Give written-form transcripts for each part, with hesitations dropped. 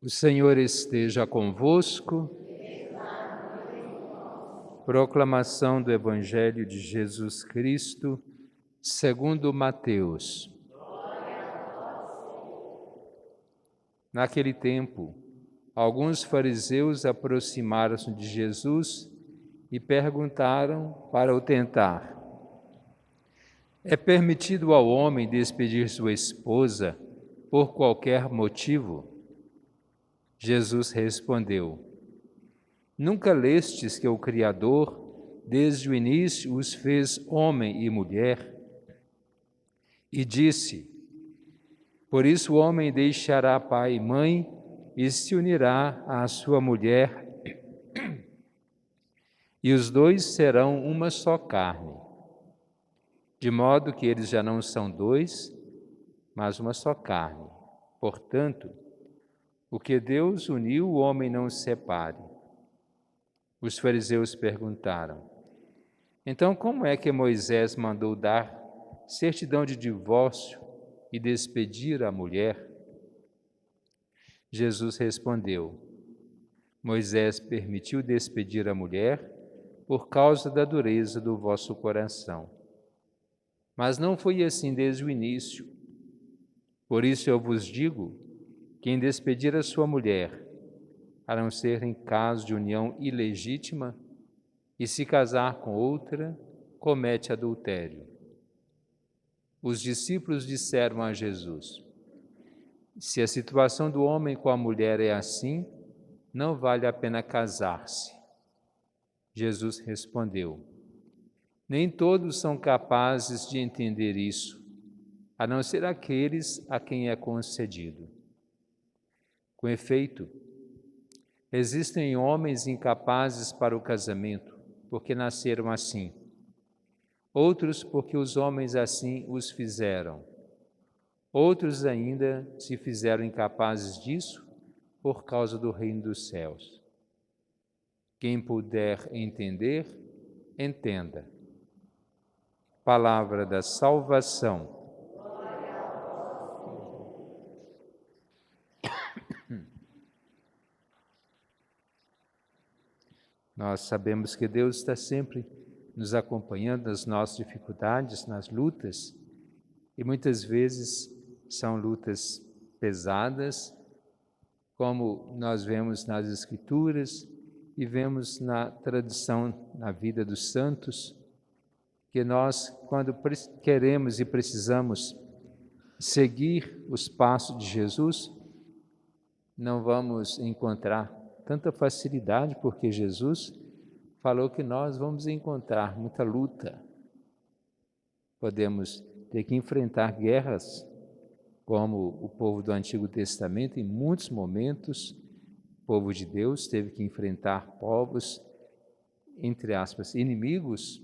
O Senhor esteja convosco. Proclamação do Evangelho de Jesus Cristo, segundo Mateus. Naquele tempo, alguns fariseus aproximaram-se de Jesus e perguntaram para o tentar: é permitido ao homem despedir sua esposa por qualquer motivo? Jesus respondeu: nunca lestes que o Criador, desde o início, os fez homem e mulher? E disse: por isso o homem deixará pai e mãe e se unirá à sua mulher, e os dois serão uma só carne. De modo que eles já não são dois, mas uma só carne. Portanto, o que Deus uniu, o homem não separe. Os fariseus perguntaram: então como é que Moisés mandou dar certidão de divórcio e despedir a mulher? Jesus respondeu: Moisés permitiu despedir a mulher por causa da dureza do vosso coração. Mas não foi assim desde o início. Por isso eu vos digo: quem despedir a sua mulher, a não ser em caso de união ilegítima, e se casar com outra, comete adultério. Os discípulos disseram a Jesus: se a situação do homem com a mulher é assim, não vale a pena casar-se. Jesus respondeu: nem todos são capazes de entender isso, a não ser aqueles a quem é concedido. Com efeito, existem homens incapazes para o casamento, porque nasceram assim. Outros porque os homens assim os fizeram. Outros ainda se fizeram incapazes disso por causa do reino dos céus. Quem puder entender, entenda. Palavra da salvação. Nós sabemos que Deus está sempre nos acompanhando nas nossas dificuldades, nas lutas, e muitas vezes são lutas pesadas, como nós vemos nas Escrituras e vemos na tradição, na vida dos santos, que nós, quando queremos e precisamos seguir os passos de Jesus, não vamos encontrar tanta facilidade, porque Jesus falou que nós vamos encontrar muita luta. Podemos ter que enfrentar guerras, como o povo do Antigo Testamento, em muitos momentos, o povo de Deus teve que enfrentar povos, entre aspas, inimigos,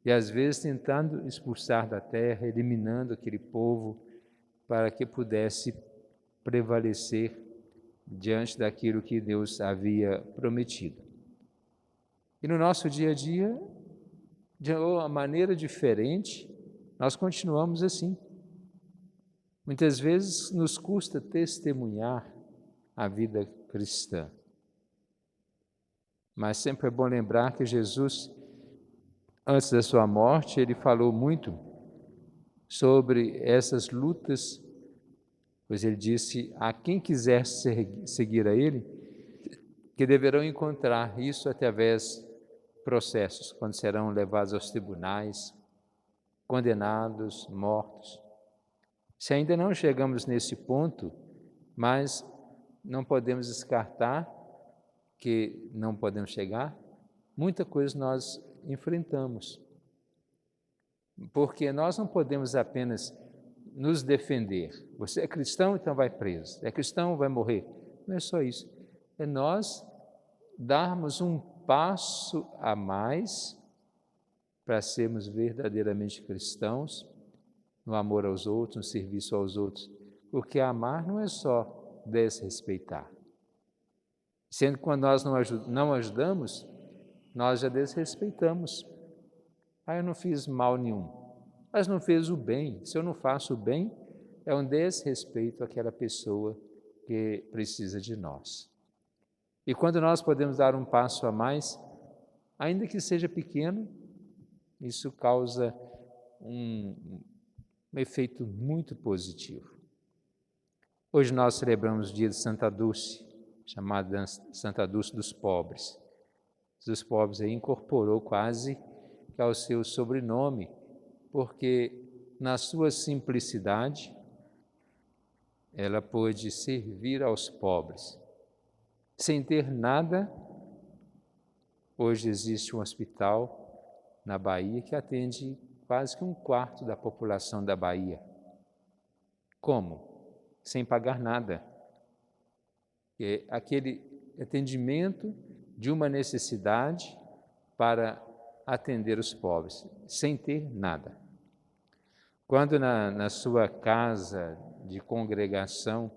e às vezes tentando expulsar da terra, eliminando aquele povo, para que pudesse prevalecer diante daquilo que Deus havia prometido. E no nosso dia a dia, de uma maneira diferente, nós continuamos assim. Muitas vezes nos custa testemunhar a vida cristã. Mas sempre é bom lembrar que Jesus, antes da sua morte, ele falou muito sobre essas lutas, pois ele disse a quem quiser seguir a ele, que deverão encontrar isso através de processos, quando serão levados aos tribunais, condenados, mortos. Se ainda não chegamos nesse ponto, mas não podemos descartar que não podemos chegar, muita coisa nós enfrentamos. Porque nós não podemos apenas nos defender. Você é cristão, então vai preso. É cristão, vai morrer. Não é só isso. É nós darmos um passo a mais para sermos verdadeiramente cristãos, no amor aos outros, no serviço aos outros. Porque amar não é só desrespeitar. Sendo que quando nós não ajudamos, nós já desrespeitamos. Eu não fiz mal nenhum. Mas não fez o bem. Se eu não faço o bem, é um desrespeito àquela pessoa porque precisa de nós. E quando nós podemos dar um passo a mais, ainda que seja pequeno, isso causa um efeito muito positivo. Hoje nós celebramos o dia de Santa Dulce, chamada Santa Dulce dos Pobres. Dos pobres aí incorporou quase que ao seu sobrenome, porque na sua simplicidade ela pôde servir aos pobres. Sem ter nada, hoje existe um hospital na Bahia que atende quase que um quarto da população da Bahia. Como? Sem pagar nada. É aquele atendimento de uma necessidade para atender os pobres, sem ter nada. Quando na sua casa de congregação,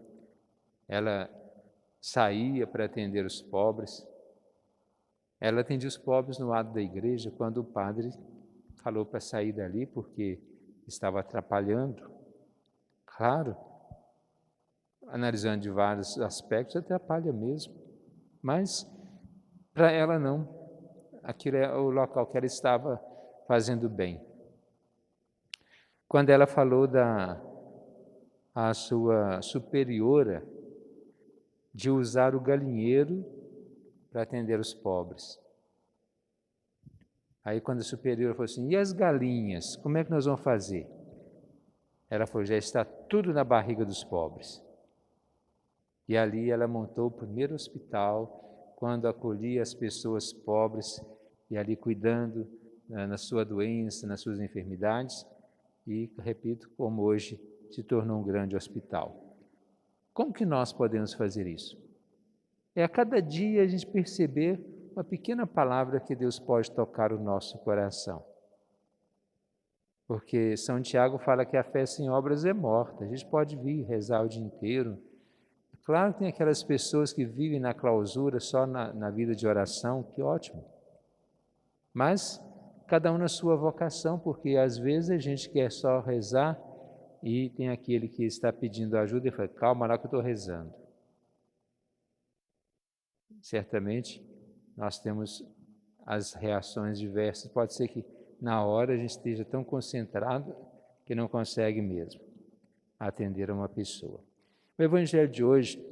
ela saía para atender os pobres, ela atendia os pobres no lado da igreja, quando o padre falou para sair dali porque estava atrapalhando. Claro, analisando de vários aspectos, atrapalha mesmo, mas para ela não. Aquilo é o local que ela estava fazendo bem. Quando ela falou a sua superiora de usar o galinheiro para atender os pobres. Aí quando a superiora falou assim, e as galinhas, como é que nós vamos fazer? Ela falou, já está tudo na barriga dos pobres. E ali ela montou o primeiro hospital, quando acolhia as pessoas pobres, e ali cuidando na sua doença, nas suas enfermidades, e, repito, como hoje se tornou um grande hospital. Como que nós podemos fazer isso? É a cada dia a gente perceber uma pequena palavra que Deus pode tocar o nosso coração. Porque São Tiago fala que a fé sem obras é morta. A gente pode vir rezar o dia inteiro. Claro que tem aquelas pessoas que vivem na clausura só na vida de oração, que ótimo. Mas cada um na sua vocação, porque às vezes a gente quer só rezar e tem aquele que está pedindo ajuda e fala, calma lá que eu estou rezando. Certamente nós temos as reações diversas. Pode ser que na hora a gente esteja tão concentrado que não consegue mesmo atender a uma pessoa. O Evangelho de hoje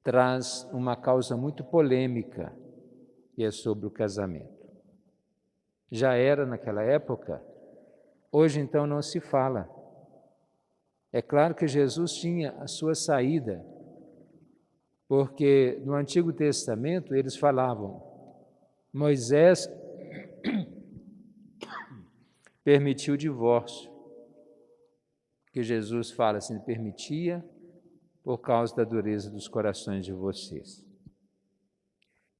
traz uma causa muito polêmica, que é sobre o casamento. Já era naquela época, hoje então não se fala. É claro que Jesus tinha a sua saída, porque no Antigo Testamento eles falavam, Moisés permitiu o divórcio, que Jesus fala assim, permitia por causa da dureza dos corações de vocês.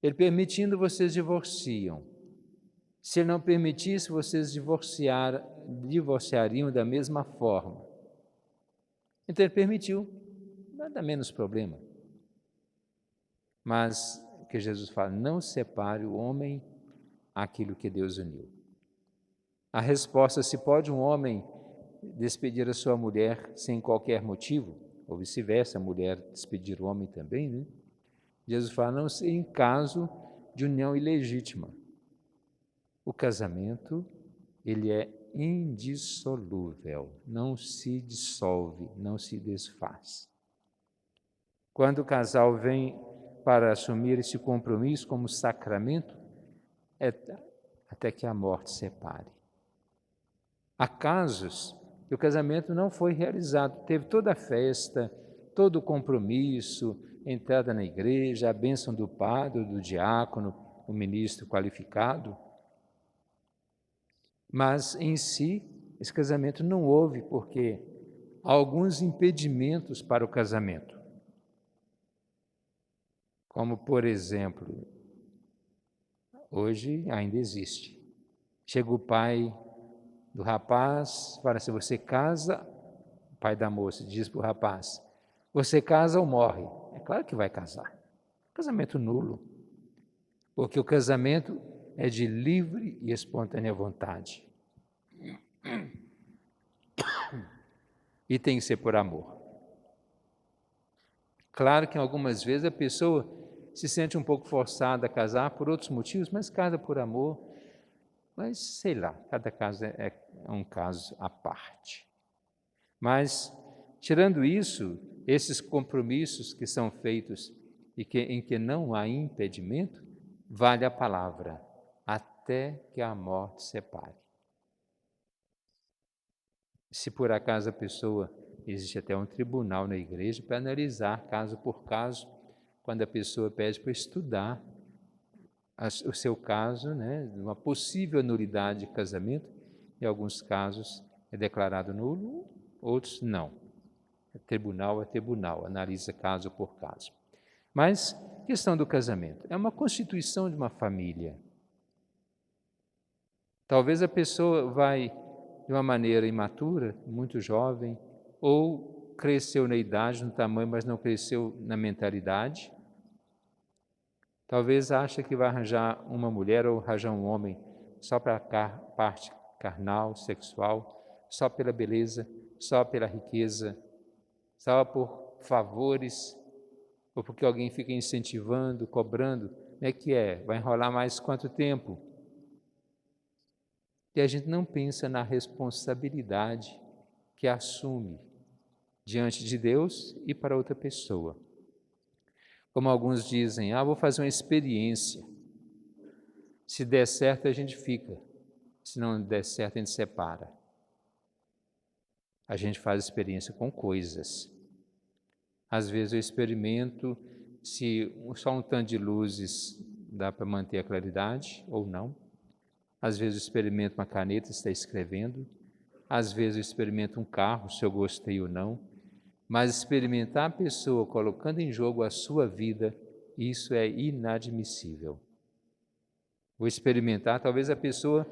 Ele permitindo, vocês divorciam. Se ele não permitisse, vocês divorciariam da mesma forma. Então ele permitiu, nada menos problema. Mas o que Jesus fala, não separe o homem aquilo que Deus uniu. A resposta, se pode um homem despedir a sua mulher sem qualquer motivo, ou vice-versa, a mulher despedir o homem também, né? Jesus fala, não em caso de união ilegítima. O casamento, ele é indissolúvel, não se dissolve, não se desfaz. Quando o casal vem para assumir esse compromisso como sacramento, é até que a morte separe. Há casos que o casamento não foi realizado, teve toda a festa, todo o compromisso, entrada na igreja, a bênção do padre, do diácono, o ministro qualificado, mas em si esse casamento não houve porque há alguns impedimentos para o casamento. Como, por exemplo, hoje ainda existe. Chega o pai do rapaz, fala assim, você casa, o pai da moça diz para o rapaz, você casa ou morre? É claro que vai casar. Casamento nulo. Porque o casamento é de livre e espontânea vontade. E tem que ser por amor. Claro que algumas vezes a pessoa se sente um pouco forçada a casar por outros motivos, mas casa por amor. Mas sei lá, cada caso é um caso à parte. Mas, tirando isso, esses compromissos que são feitos em que não há impedimento, vale a palavra, até que a morte separe. Se por acaso a pessoa, existe até um tribunal na igreja para analisar caso por caso, quando a pessoa pede para estudar o seu caso, né, uma possível nulidade de casamento, em alguns casos é declarado nulo, outros não. É tribunal, analisa caso por caso. Mas, questão do casamento, é uma constituição de uma família. Talvez a pessoa vai de uma maneira imatura, muito jovem, ou cresceu na idade, no tamanho, mas não cresceu na mentalidade. Talvez ache que vai arranjar uma mulher ou arranjar um homem só para a parte carnal, sexual, só pela beleza, só pela riqueza, só por favores, ou porque alguém fica incentivando, cobrando. Como é que é? Vai enrolar mais quanto tempo? E a gente não pensa na responsabilidade que assume diante de Deus e para outra pessoa. Como alguns dizem, vou fazer uma experiência. Se der certo, a gente fica. Se não der certo, a gente separa. A gente faz experiência com coisas. Às vezes eu experimento se só um tanto de luzes dá para manter a claridade ou não. Às vezes eu experimento uma caneta, está escrevendo. Às vezes eu experimento um carro, se eu gostei ou não. Mas experimentar a pessoa colocando em jogo a sua vida, isso é inadmissível. Vou experimentar, talvez a pessoa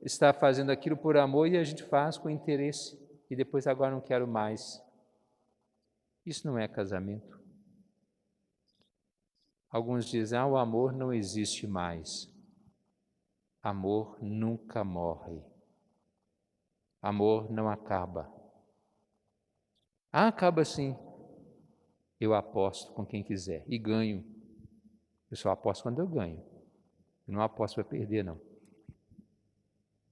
está fazendo aquilo por amor e a gente faz com interesse e depois agora não quero mais. Isso não é casamento. Alguns dizem, o amor não existe mais. Amor nunca morre. Amor não acaba. Acaba sim. Eu aposto com quem quiser e ganho. Eu só aposto quando eu ganho. Eu não aposto para perder, não.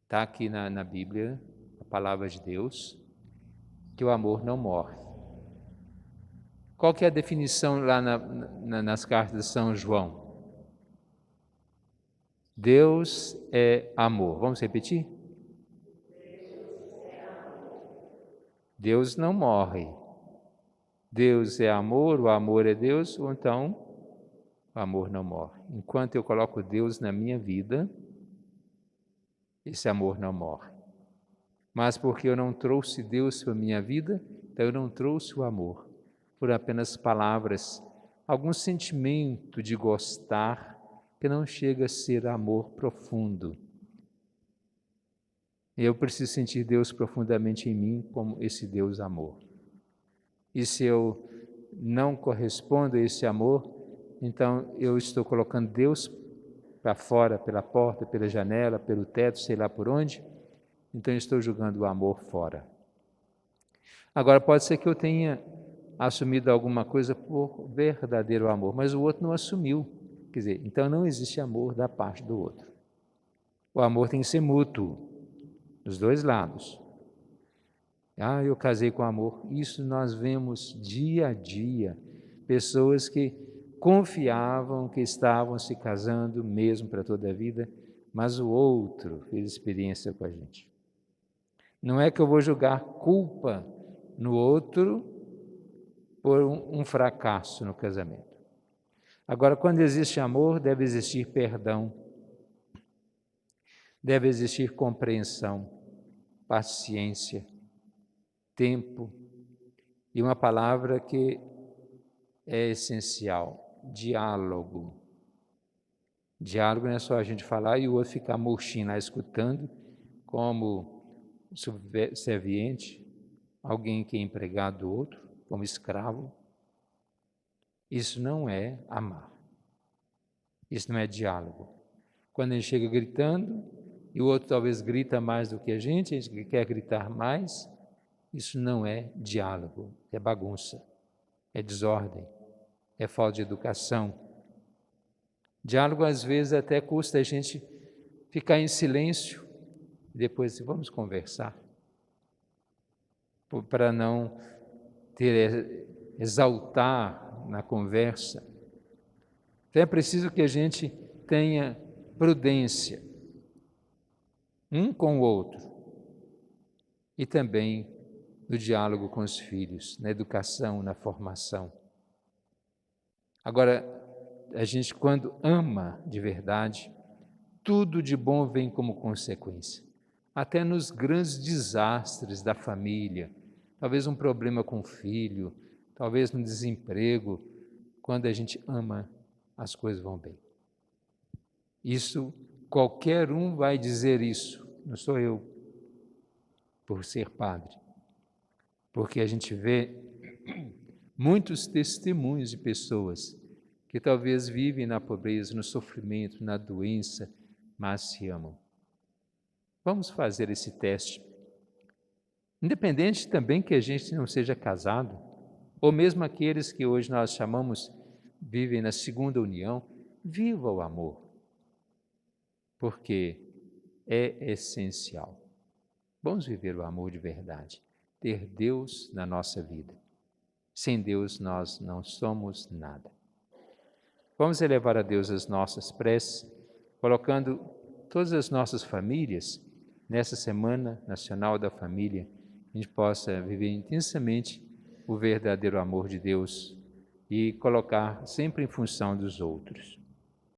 Está aqui na Bíblia, a palavra de Deus, que o amor não morre. Qual que é a definição lá nas cartas de São João? Deus é amor. Vamos repetir? Deus não morre. Deus é amor, o amor é Deus, ou então o amor não morre. Enquanto eu coloco Deus na minha vida, esse amor não morre. Mas porque eu não trouxe Deus para a minha vida, então eu não trouxe o amor. Por apenas palavras, algum sentimento de gostar, que não chega a ser amor profundo. Eu preciso sentir Deus profundamente em mim como esse Deus amor. E se eu não correspondo a esse amor, então eu estou colocando Deus para fora, pela porta, pela janela, pelo teto, sei lá por onde, então eu estou jogando o amor fora. Agora pode ser que eu tenha assumido alguma coisa por verdadeiro amor, mas o outro não assumiu. Quer dizer, então não existe amor da parte do outro. O amor tem que ser mútuo, dos dois lados. Eu casei com amor. Isso nós vemos dia a dia. Pessoas que confiavam que estavam se casando mesmo para toda a vida, mas o outro fez experiência com a gente. Não é que eu vou jogar culpa no outro por um fracasso no casamento. Agora, quando existe amor, deve existir perdão, deve existir compreensão, paciência, tempo e uma palavra que é essencial: diálogo. Diálogo não é só a gente falar e o outro ficar murchinho lá escutando, como subserviente, alguém que é empregado do outro, como escravo. Isso não é amar. Isso não é diálogo. Quando a gente chega gritando e o outro talvez grita mais do que a gente quer gritar mais, isso não é diálogo, é bagunça, é desordem. é falta de educação. Diálogo, às vezes, até custa a gente ficar em silêncio e depois vamos conversar, para não exaltar na conversa. Então é preciso que a gente tenha prudência um com o outro e também no diálogo com os filhos, na educação, na formação. Agora, a gente quando ama de verdade, tudo de bom vem como consequência. Até nos grandes desastres da família, talvez um problema com o filho, talvez no desemprego, quando a gente ama, as coisas vão bem. Isso, qualquer um vai dizer isso, não sou eu, por ser padre. Porque a gente vê muitos testemunhos de pessoas que talvez vivem na pobreza, no sofrimento, na doença, mas se amam. Vamos fazer esse teste. Independente também que a gente não seja casado, ou mesmo aqueles que hoje nós chamamos, vivem na segunda união, viva o amor, porque é essencial. Vamos viver o amor de verdade, ter Deus na nossa vida. Sem Deus nós não somos nada. Vamos elevar a Deus as nossas preces, colocando todas as nossas famílias nessa Semana Nacional da Família, a gente possa viver intensamente o verdadeiro amor de Deus e colocar sempre em função dos outros.